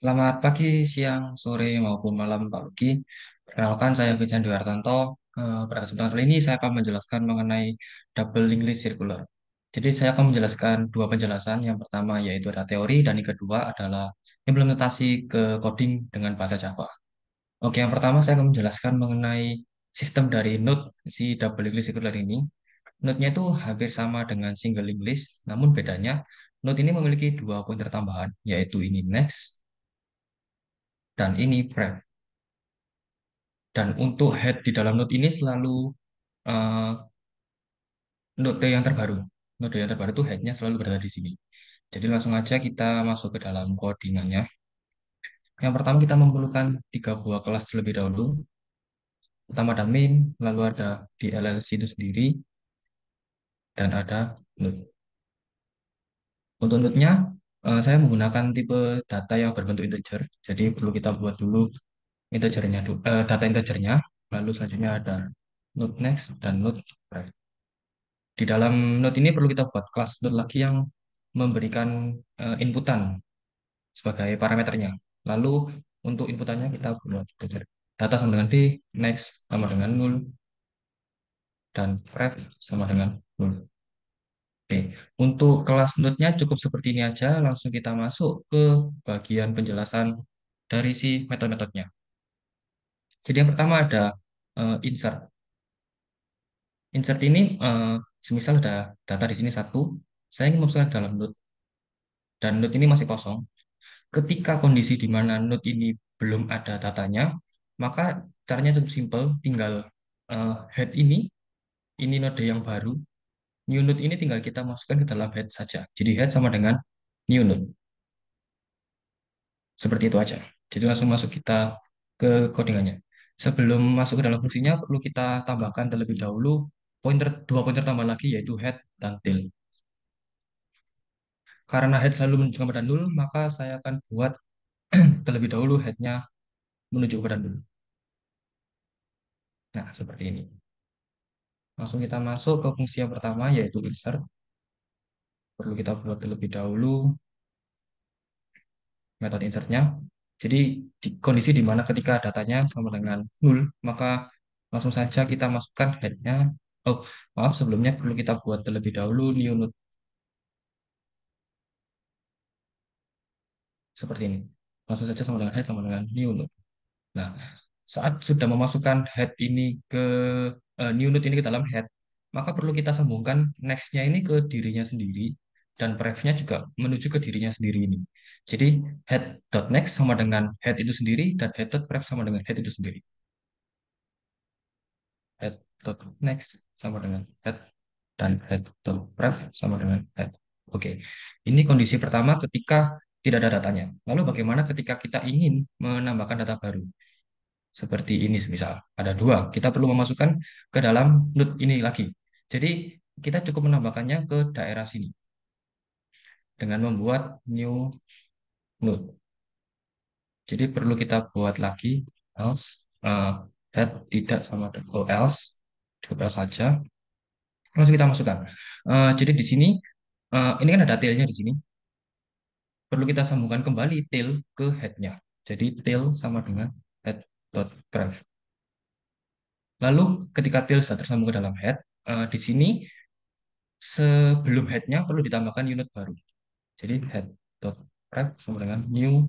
Selamat pagi, siang, sore, maupun malam, Pak Luki. Perkenalkan, saya Vijan Dwi Hartanto. Pada kesempatan kali ini, saya akan menjelaskan mengenai double English circular. Jadi, saya akan menjelaskan dua penjelasan. Yang pertama yaitu ada teori, dan yang kedua adalah implementasi ke coding dengan bahasa Java. Oke, yang pertama saya akan menjelaskan mengenai sistem dari node si double English circular ini. Node-nya itu hampir sama dengan single English, namun bedanya node ini memiliki dua pointer tambahan, yaitu ini next dan ini prep. Dan untuk head di dalam node ini selalu eh, node yang terbaru. Node yang terbaru itu headnya selalu berada di sini. Jadi langsung aja kita masuk ke dalam codingannya. Yang pertama kita memerlukan tiga buah kelas terlebih dahulu. Pertama ada main, lalu ada di LLC itu sendiri, dan ada node. Untuk node-nya, saya menggunakan tipe data yang berbentuk integer. Jadi perlu kita buat dulu data integernya. Lalu selanjutnya ada node next dan node ref. Di dalam node ini perlu kita buat kelas node lagi yang memberikan inputan sebagai parameternya. Lalu untuk inputannya kita buat data sama dengan D, next sama dengan null, dan ref sama dengan null. Oke, untuk kelas node-nya cukup seperti ini aja. Langsung kita masuk ke bagian penjelasan dari si metode-metodenya. Jadi yang pertama ada insert. Insert ini semisal ada data di sini satu, saya ingin memasukkan ke dalam node dan node ini masih kosong. Ketika kondisi di mana node ini belum ada datanya, maka caranya cukup simpel, tinggal head ini node yang baru, new node ini tinggal kita masukkan ke dalam head saja. Jadi head sama dengan new node, seperti itu aja. Jadi langsung masuk kita ke codingannya. Sebelum masuk ke dalam fungsinya, perlu kita tambahkan terlebih dahulu dua pointer tambah lagi, yaitu head dan tail. Karena head selalu menunjukkan pada nol, maka saya akan buat terlebih dahulu headnya menuju kepada nol. Nah, seperti ini. Langsung kita masuk ke fungsi yang pertama, yaitu insert. Perlu kita buat terlebih dahulu metode insertnya. Jadi, di kondisi di mana ketika datanya sama dengan nol, maka langsung saja kita masukkan headnya. Oh, maaf, sebelumnya perlu kita buat terlebih dahulu new node, seperti ini. Langsung saja sama dengan head sama dengan new node. Nah, saat sudah memasukkan head ini ke new node ini ke dalam head, maka perlu kita sambungkan next-nya ini ke dirinya sendiri dan pref-nya juga menuju ke dirinya sendiri ini. Jadi head.next sama dengan head itu sendiri dan head.pref sama dengan head itu sendiri. Head.next sama dengan head dan head.pref sama dengan head. Oke, ini kondisi pertama ketika tidak ada datanya. Lalu bagaimana ketika kita ingin menambahkan data baru? Seperti ini misal ada dua, kita perlu memasukkan ke dalam node ini lagi. Jadi kita cukup menambahkannya ke daerah sini dengan membuat new node. Jadi perlu kita buat lagi else that tidak sama dengan else, cukup else saja. Langsung kita masukkan. Jadi di sini ini kan ada tailnya di sini. Perlu kita sambungkan kembali tail ke headnya. Jadi tail sama dengan head.graph. Lalu ketika tail sudah tersambung ke dalam head, di sini sebelum headnya perlu ditambahkan unit baru. Jadi head.prep sama dengan new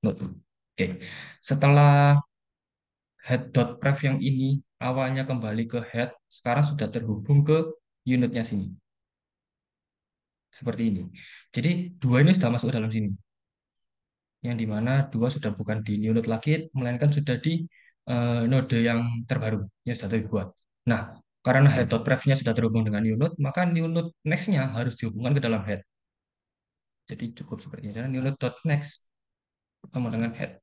node. Oke, setelah head.pref yang ini awalnya kembali ke head, sekarang sudah terhubung ke unitnya sini. Seperti ini. Jadi dua ini sudah masuk ke dalam sini. Yang dimana dua sudah bukan di new node lagi, melainkan sudah di node yang terbaru, yang sudah dibuat. Nah, karena head.pref-nya sudah terhubung dengan new node, maka new node next-nya harus dihubungkan ke dalam head. Jadi cukup seperti ini. New node.next sama dengan head.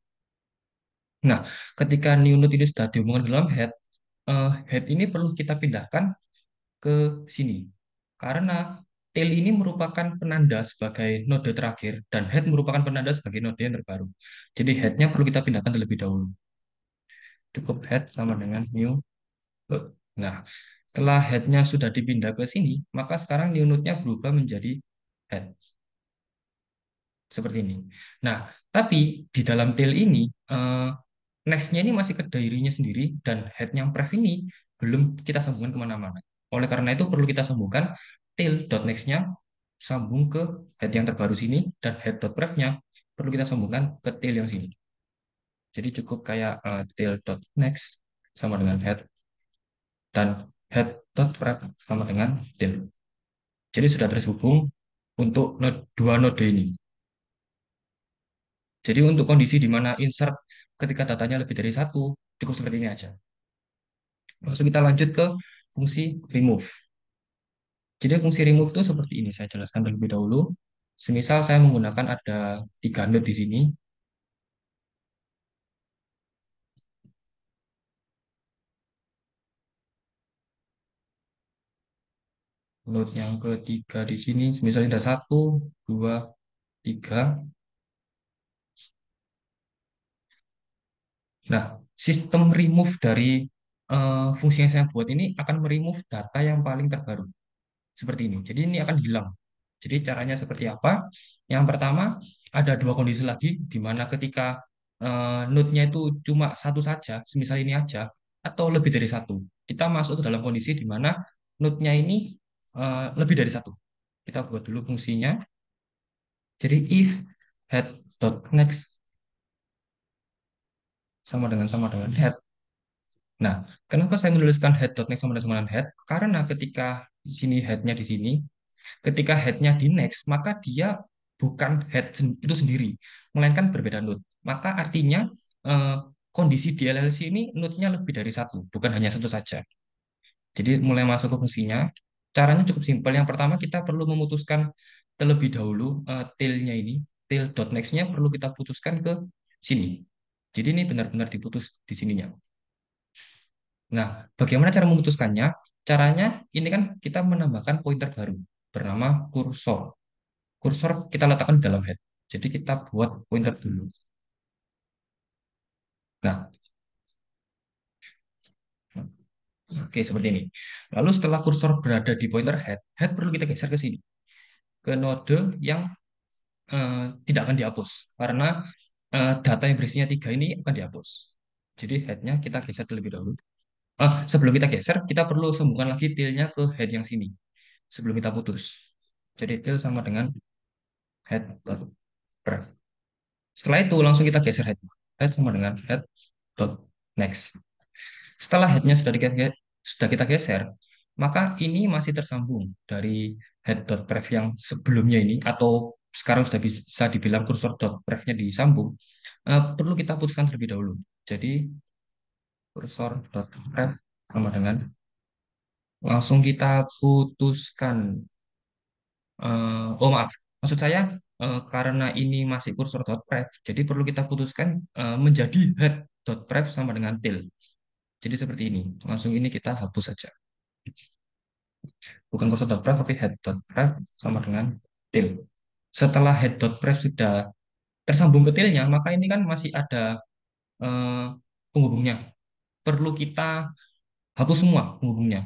Nah, ketika new node ini sudah dihubungkan ke dalam head, head ini perlu kita pindahkan ke sini. Karena tail ini merupakan penanda sebagai node terakhir dan head merupakan penanda sebagai node yang terbaru. Jadi headnya perlu kita pindahkan terlebih dahulu. Cukup head sama dengan new node. Nah, setelah headnya sudah dipindah ke sini, maka sekarang new node-nya berubah menjadi head. seperti ini. Nah, tapi di dalam tail ini, next-nya ini masih ke dirinya sendiri dan head yang pref ini belum kita sambungkan kemana-mana. Oleh karena itu perlu kita sambungkan tail.next-nya sambung ke head yang terbaru sini dan head.pref-nya perlu kita sambungkan ke tail yang sini. Jadi cukup kayak tail.next sama dengan head dan head.pref sama dengan tail. Jadi sudah terhubung untuk dua node ini. Jadi untuk kondisi di mana insert ketika datanya lebih dari satu, cukup seperti ini aja. Langsung kita lanjut ke fungsi remove. Jadi fungsi remove itu seperti ini, saya jelaskan terlebih dahulu. Semisal saya menggunakan ada tiga node di sini, node yang ketiga di sini, misalnya ada satu, dua, tiga. Nah, sistem remove dari fungsi yang saya buat ini akan meremove data yang paling terbaru. Seperti ini. Jadi ini akan hilang. Jadi caranya seperti apa? Yang pertama, ada dua kondisi lagi, di mana ketika node-nya itu cuma satu saja, semisal ini aja, atau lebih dari satu. Kita masuk ke dalam kondisi di mana node-nya ini lebih dari satu. Kita buat dulu fungsinya. Jadi if head.next sama dengan head. Nah, kenapa saya menuliskan head.next sama dengan head? Karena ketika di sini head-nya di sini, ketika head-nya di next, maka dia bukan itu sendiri, melainkan berbeda node. Maka artinya eh, kondisi di LLC ini node-nya lebih dari satu, bukan hanya satu saja. Jadi mulai masuk ke fungsinya, caranya cukup simpel. Yang pertama kita perlu memutuskan terlebih dahulu tail-nya ini, tail.next-nya perlu kita putuskan ke sini. Jadi ini benar-benar diputus di sininya. Nah, bagaimana cara memutuskannya? Caranya ini kan kita menambahkan pointer baru bernama kursor. Kursor kita letakkan di dalam head. Jadi kita buat pointer dulu. Nah, oke seperti ini. Lalu setelah kursor berada di pointer head, head perlu kita geser ke sini, ke node yang tidak akan dihapus karena data yang berisinya tiga ini akan dihapus. Jadi headnya kita geser terlebih dahulu. Sebelum kita geser, kita perlu sambungkan lagi tailnya ke head yang sini sebelum kita putus. Jadi tail sama dengan head dot breadth. Setelah itu langsung kita geser head. Head sama dengan head dot next. Setelah headnya sudah kita geser, maka ini masih tersambung dari head dot pref yang sebelumnya ini atau sekarang sudah bisa dibilang kursor dot prefnya disambung. Perlu kita putuskan terlebih dahulu. Jadi kursor dot pref sama dengan langsung kita putuskan. Oh maaf, maksud saya karena ini masih kursor dot pref, jadi perlu kita putuskan menjadi head dot pref sama dengan tail. Jadi seperti ini. Langsung ini kita hapus saja. Bukan kursor dot pref, tapi head dot pref sama dengan tail. Setelah head dot pref sudah tersambung ke tailnya, maka ini kan masih ada eh, penghubungnya. Perlu kita hapus semua penghubungnya.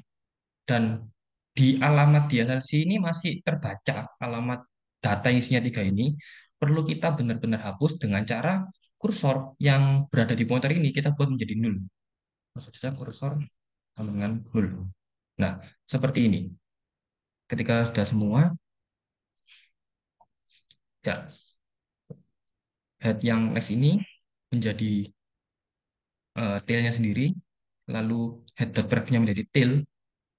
Dan di alamat DLLC ini masih terbaca alamat data yang isinya tiga ini. Perlu kita benar-benar hapus dengan cara kursor yang berada di pointer ini kita buat menjadi nol. Maksud saja kursor sama dengan nol. Nah, seperti ini. Ketika sudah semua, ya head yang next ini menjadi tailnya sendiri, lalu head.prefnya menjadi tail,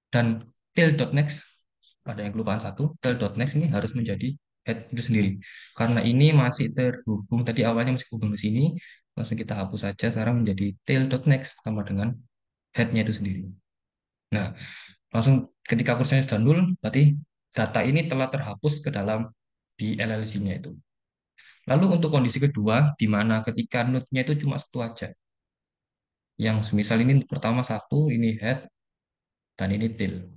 dan tail.next, ada yang kelupaan satu, tail.next ini harus menjadi head itu sendiri. Karena ini masih terhubung, tadi awalnya masih hubung ke sini, langsung kita hapus saja, sekarang menjadi tail.next sama dengan headnya itu sendiri. Nah, langsung ketika kursornya sudah nol, berarti data ini telah terhapus ke dalam di LLC-nya itu. Lalu untuk kondisi kedua, di mana ketika node-nya itu cuma satu aja. Yang semisal ini pertama satu, ini head, dan ini tail.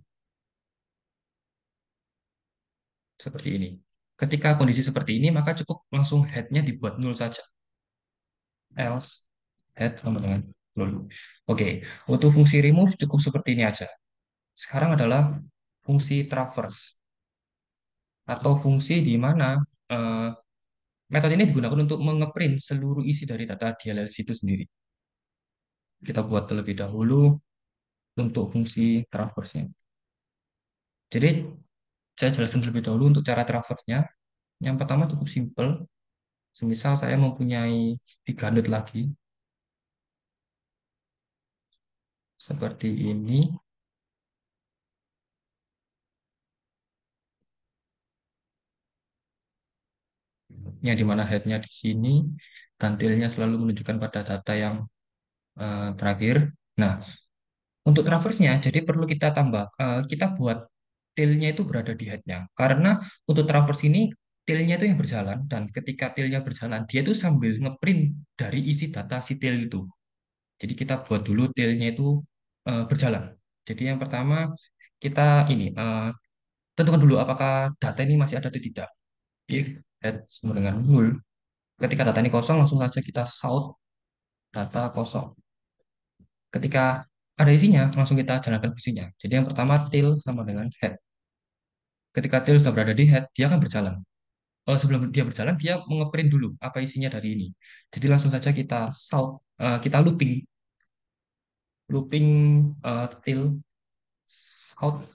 Seperti ini. Ketika kondisi seperti ini, maka cukup langsung head-nya dibuat nol saja. Else, head sama dengan nol. Oke, untuk fungsi remove cukup seperti ini aja. Sekarang adalah fungsi traverse, atau fungsi di mana Metode ini digunakan untuk mengeprint seluruh isi dari data DLLC itu sendiri. Kita buat terlebih dahulu untuk fungsi traverse-nya. Jadi saya jelaskan terlebih dahulu untuk cara traverse-nya. Yang pertama cukup simpel. Semisal saya mempunyai 3 node lagi, seperti ini, yang dimana head-nya di sini, dan tail-nya selalu menunjukkan pada data yang terakhir. Nah, untuk traverse-nya, jadi perlu kita tambah, kita buat tail-nya itu berada di head-nya. Karena untuk traverse ini, tail-nya itu yang berjalan, dan ketika tail-nya berjalan, dia itu sambil ngeprint dari isi data si tail itu. Jadi kita buat dulu tail-nya itu berjalan. Jadi yang pertama, kita ini, tentukan dulu apakah data ini masih ada atau tidak. If head sama dengan null, ketika data ini kosong, langsung saja kita south data kosong. Ketika ada isinya, langsung kita jalankan fungsinya. Jadi yang pertama, tail sama dengan head. Ketika tail sudah berada di head, dia akan berjalan. Sebelum dia berjalan, dia mengeprint dulu apa isinya dari ini. Jadi langsung saja kita south, kita looping, looping tail south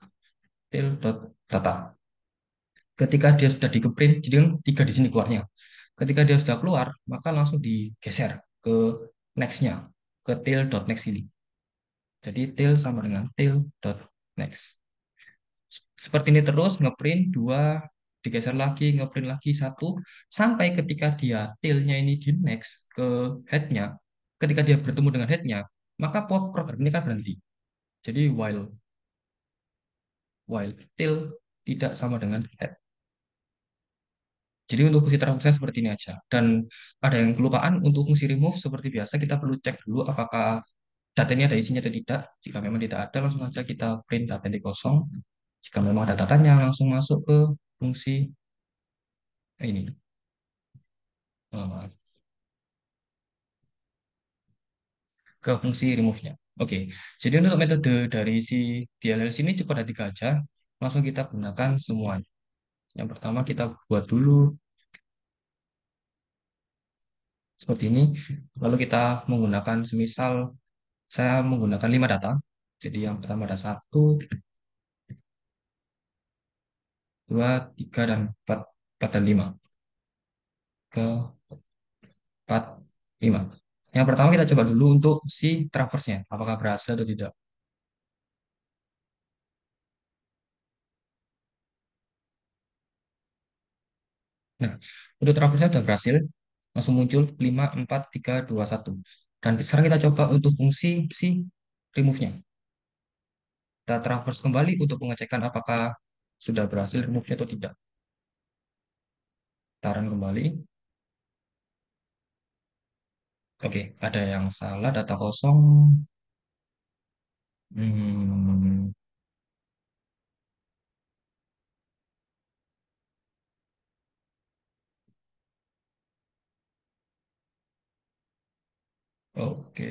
tail dot data. Ketika dia sudah dikeprint, jadi kan tiga di sini keluarnya. Ketika dia sudah keluar, maka langsung digeser ke next-nya, ke tail dot next ini. Jadi tail sama dengan tail dot next. Seperti ini terus, ngeprint dua, digeser lagi, ngeprint lagi satu, sampai ketika dia tailnya ini di next ke headnya, ketika dia bertemu dengan headnya, maka program ini kan berhenti. Jadi while tail tidak sama dengan head. Jadi untuk fungsi transfer seperti ini aja. Dan ada yang kelupaan untuk fungsi remove seperti biasa kita perlu cek dulu apakah data ini ada isinya atau tidak. Jika memang tidak ada, langsung saja kita print data ini kosong. Jika memang ada datanya, langsung masuk ke fungsi ini. eh, ke fungsi remove-nya. Oke, jadi untuk metode dari si DLL sini cukup ada 3 aja. Langsung kita gunakan semuanya. Yang pertama kita buat dulu seperti ini. Lalu kita menggunakan semisal saya menggunakan 5 data. Jadi yang pertama ada 1, 2, 3, dan 4, 4 dan 5. Ke 4, 5. Yang pertama kita coba dulu untuk si traverse-nya. Apakah berhasil atau tidak. Nah, untuk traverse-nya sudah berhasil. Langsung muncul 5, 4, 3, 2, 1. Dan sekarang kita coba untuk fungsi si remove-nya. Kita traverse kembali untuk pengecekan apakah sudah berhasil remove-nya atau tidak. Taran kembali. Oke, ada yang salah, data kosong. Hmm, oke.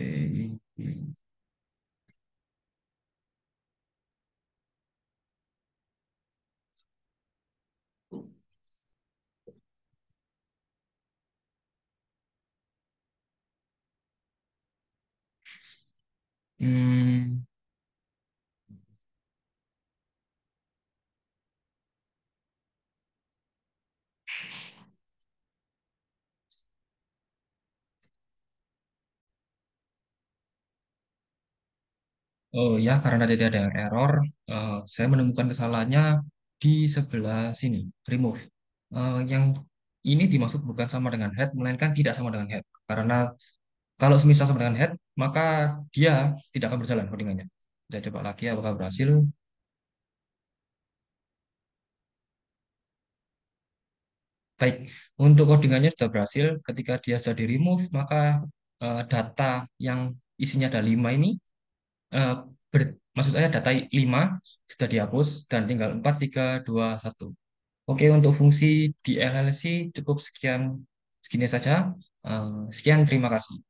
Hmm, oh ya, karena tadi ada yang error, saya menemukan kesalahannya di sebelah sini, remove. Yang ini dimaksud bukan sama dengan head, melainkan tidak sama dengan head. Karena kalau semisal sama dengan head, maka dia tidak akan berjalan codingannya. Kita coba lagi apakah berhasil. Baik, untuk codingannya sudah berhasil. Ketika dia sudah di-remove, maka data yang isinya ada 5 ini, eh, maksud saya data 5 sudah dihapus dan tinggal 4, 3, 2, 1. Oke, untuk fungsi di LLC cukup sekian segini saja. Sekian, terima kasih.